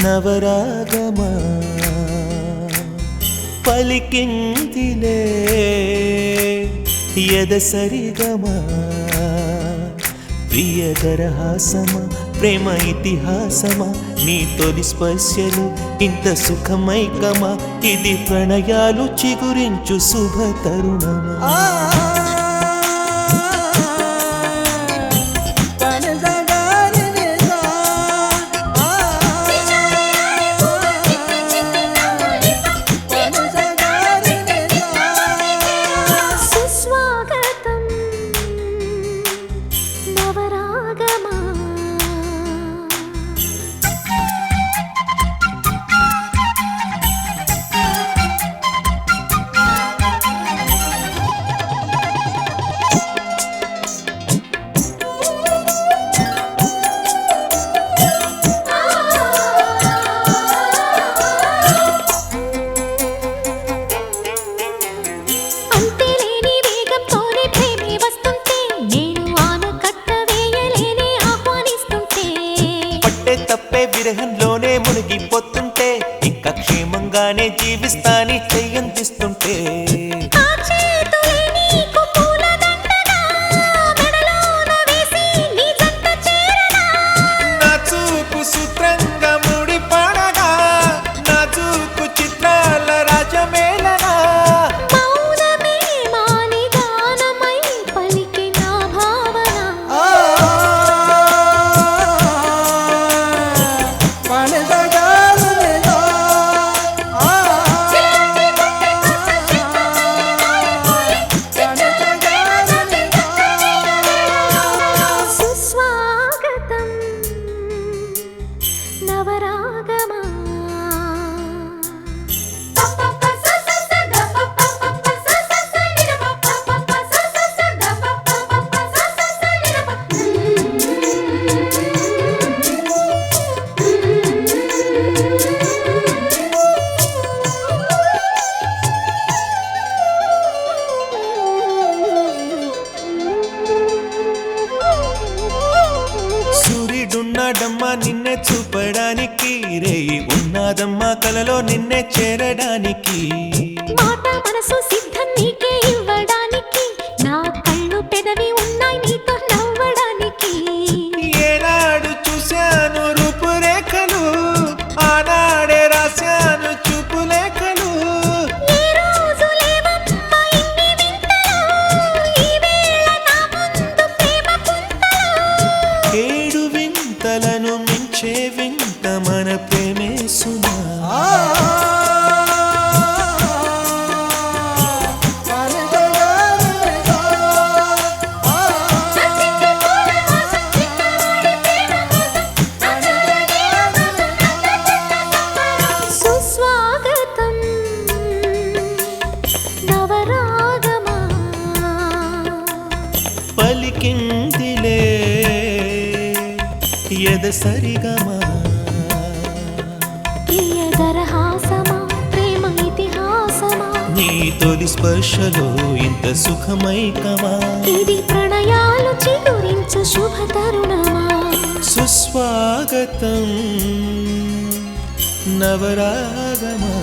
నవరాగమా పలికిందిలే ఎదసరిగమా ప్రియదరహాసమా ప్రేమ ఇతిహాసమా నీ తొలి స్పర్శలు ఇంత సుఖమైకమా ఇది ప్రణయాలు చిగురించు శుభ తరుణమా విరహంలోనే మునిగిపోతుంటే ఇంకా క్షేమంగానే జీవిస్తాని చెయ్యందిస్తుంటే నా చూపు సూత్రంగా ముడిపడగా నా చూపు చిత్రాల రాజమేళనా ఉన్నాడమ్మా నిన్నే చూపడానికి రేయి ఉన్నాదమ్మా కలలో నిన్నే చేరడానికి మాట మనసు సిద్ధం నీకే ఇవ్వడానికి నా కళ్ళు పెదవి ఉన్నాయి నీతో నవ్వడానికి ఏనాడు చూశాను రూపురేఖలు ఆనాడే రాశాను చూపులేఖలు ఈ రోజు లేవమ్మా ఇన్ని వింతలు ఈ వేళ నా ముందు ప్రేమ పుంతలు ఏడు వింతలను మించే వింత మన ప్రేమే సుమా సుస్వాగతం నవరాగమా పలికిందిలే ఎదసరిగమా ప్రియదరహాసమా ప్రేమ ఇతిహాసమా నీ తొలి స్పర్శలో ఇంత సుఖమైకమా ఇది ప్రణయాలు చిగురించు శుభ తరుణమా సుస్వాగతం నవరాగమా